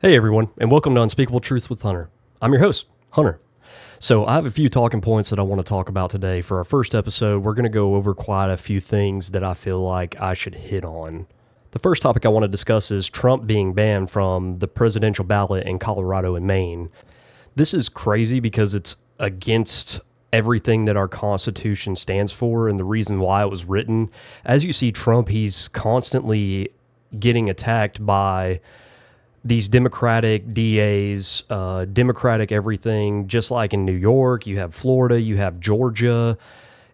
Hey everyone, and welcome to Unspeakable Truths with Hunter. I'm your host, Hunter. So I have a few talking points that I want to talk about today. For our first episode, we're going to go over quite a few things that I feel like I should hit on. The first topic I want to discuss is Trump being banned from the presidential ballot in Colorado and Maine. This is crazy because it's against everything that our Constitution stands for and the reason why it was written. As you see Trump, he's constantly getting attacked by these Democratic DAs, Democratic everything, just like in New York, you have Florida, you have Georgia.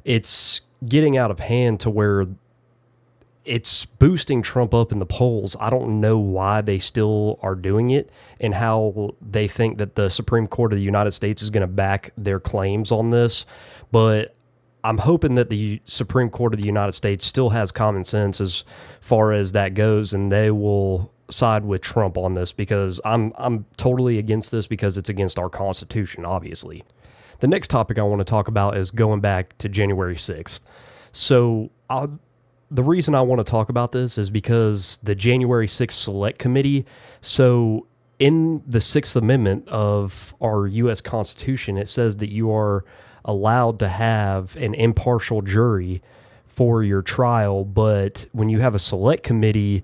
It's getting out of hand to where it's boosting Trump up in the polls. I don't know why they still are doing it and how they think that the Supreme Court of the United States is going to back their claims on this. But I'm hoping that the Supreme Court of the United States still has common sense as far as that goes, and they will side with Trump on this, because I'm totally against this because it's against our Constitution, obviously. The next topic I want to talk about is going back to January 6th. So the reason I want to talk about this is because the January 6th Select Committee, so in the Sixth Amendment of our U.S. Constitution, it says that you are allowed to have an impartial jury for your trial, but when you have a Select Committee,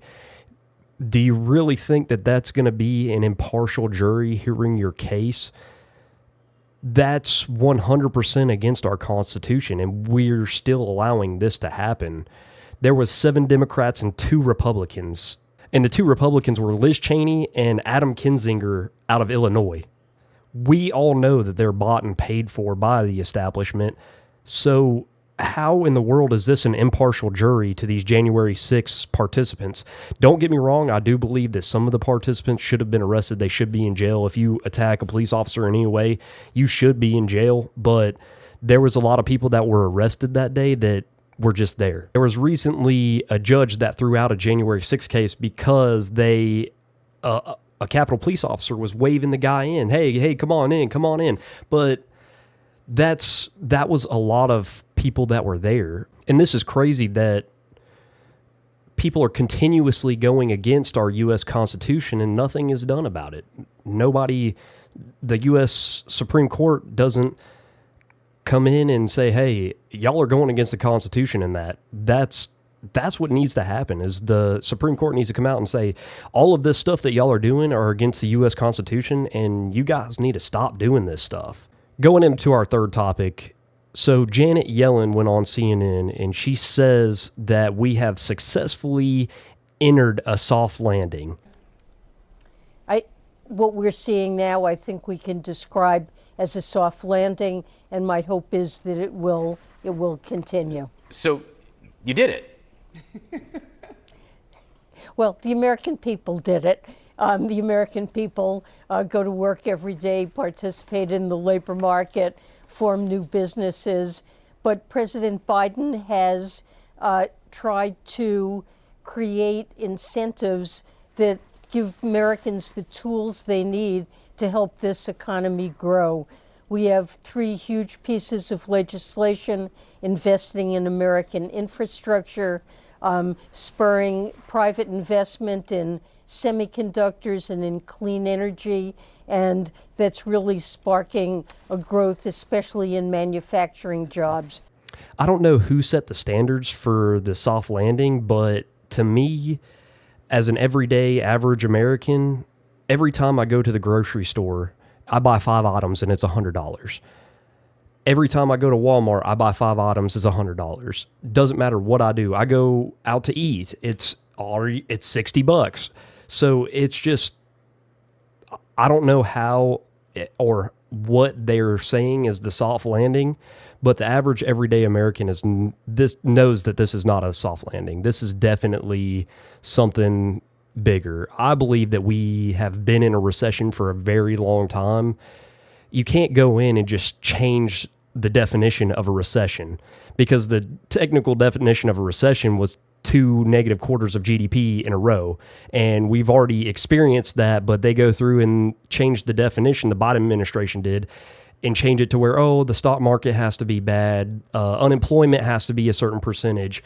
do you really think that that's going to be an impartial jury hearing your case? That's 100% against our Constitution, and we're still allowing this to happen. There was 7 Democrats and 2 Republicans, and the 2 Republicans were Liz Cheney and Adam Kinzinger out of Illinois. We all know that they're bought and paid for by the establishment, so how in the world is this an impartial jury to these January 6th participants? Don't get me wrong, I do believe that some of the participants should have been arrested. They should be in jail. If you attack a police officer in any way, you should be in jail. But there was a lot of people that were arrested that day that were just there. There was recently a judge that threw out a January 6th case because a Capitol police officer was waving the guy in. Hey, come on in. But that was a lot of people that were there. And this is crazy that people are continuously going against our U.S. Constitution and nothing is done about it. The U.S. Supreme Court doesn't come in and say, hey, y'all are going against the Constitution, and that's what needs to happen. Is the Supreme Court needs to come out and say, all of this stuff that y'all are doing are against the U.S. Constitution, and you guys need to stop doing this stuff. Going into our third topic, so Janet Yellen went on CNN, and she says that we have successfully entered a soft landing. What we're seeing now, I think we can describe as a soft landing, and my hope is that it will continue. So you did it. Well, the American people did it. The American people go to work every day, participate in the labor market, form new businesses. But President Biden has tried to create incentives that give Americans the tools they need to help this economy grow. We have 3 huge pieces of legislation investing in American infrastructure, spurring private investment in semiconductors and in clean energy, and that's really sparking a growth, especially in manufacturing jobs. I don't know who set the standards for the soft landing, but to me, as an everyday average American, every time I go to the grocery store, I buy 5 items and it's $100. Every time I go to Walmart, I buy 5 items, it's $100. Doesn't matter what I do. I go out to eat, it's $60. So it's just, I don't know how or what they're saying is the soft landing, but the average everyday American knows that this is not a soft landing. This is definitely something bigger. I believe that we have been in a recession for a very long time. You can't go in and just change the definition of a recession, because the technical definition of a recession was 2 negative quarters of GDP in a row. And we've already experienced that, but they go through and change the definition, the Biden administration did, and change it to where, the stock market has to be bad, unemployment has to be a certain percentage.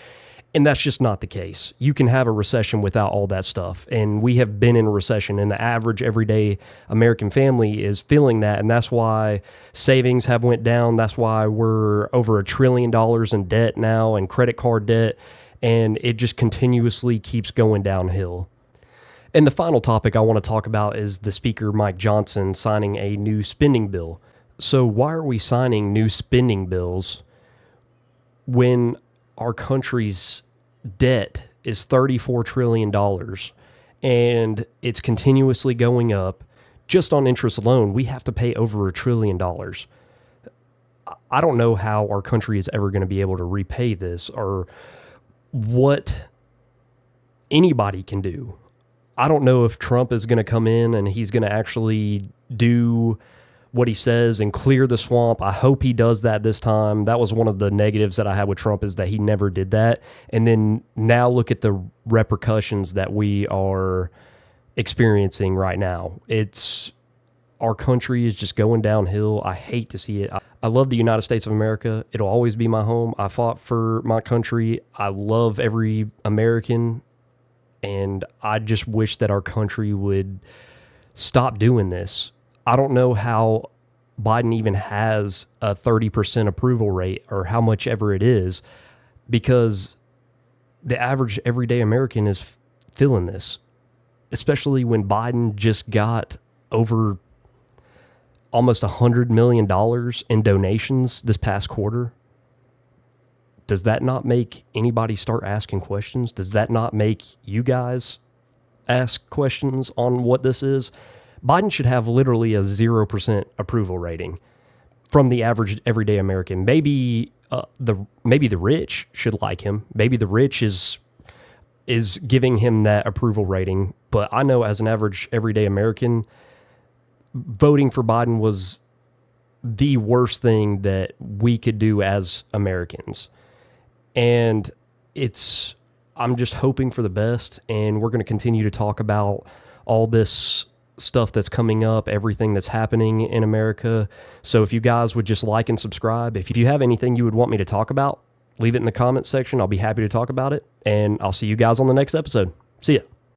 And that's just not the case. You can have a recession without all that stuff. And we have been in a recession, and the average everyday American family is feeling that. And that's why savings have went down. That's why we're over $1 trillion in debt now and credit card debt. And it just continuously keeps going downhill. And the final topic I want to talk about is the Speaker, Mike Johnson, signing a new spending bill. So why are we signing new spending bills when our country's debt is $34 trillion and it's continuously going up? Just on interest alone, we have to pay over $1 trillion. I don't know how our country is ever going to be able to repay this or what anybody can do. I don't know if Trump is going to come in and he's going to actually do what he says and clear the swamp. I hope he does that this time. That was one of the negatives that I had with Trump, is that he never did that. And then now look at the repercussions that we are experiencing right now. Our country is just going downhill. I hate to see it. I love the United States of America. It'll always be my home. I fought for my country. I love every American. And I just wish that our country would stop doing this. I don't know how Biden even has a 30% approval rate or how much ever it is, because the average everyday American is feeling this, especially when Biden just got over almost $100 million in donations this past quarter. Does that not make anybody start asking questions? Does that not make you guys ask questions on what this is? Biden should have literally a 0% approval rating from the average everyday American. Maybe the rich should like him. Maybe the rich is giving him that approval rating. But I know as an average everyday American, voting for Biden was the worst thing that we could do as Americans. And I'm just hoping for the best, and we're going to continue to talk about all this stuff that's coming up, everything that's happening in America. So if you guys would just like and subscribe, if you have anything you would want me to talk about, leave it in the comments section. I'll be happy to talk about it, and I'll see you guys on the next episode. See ya.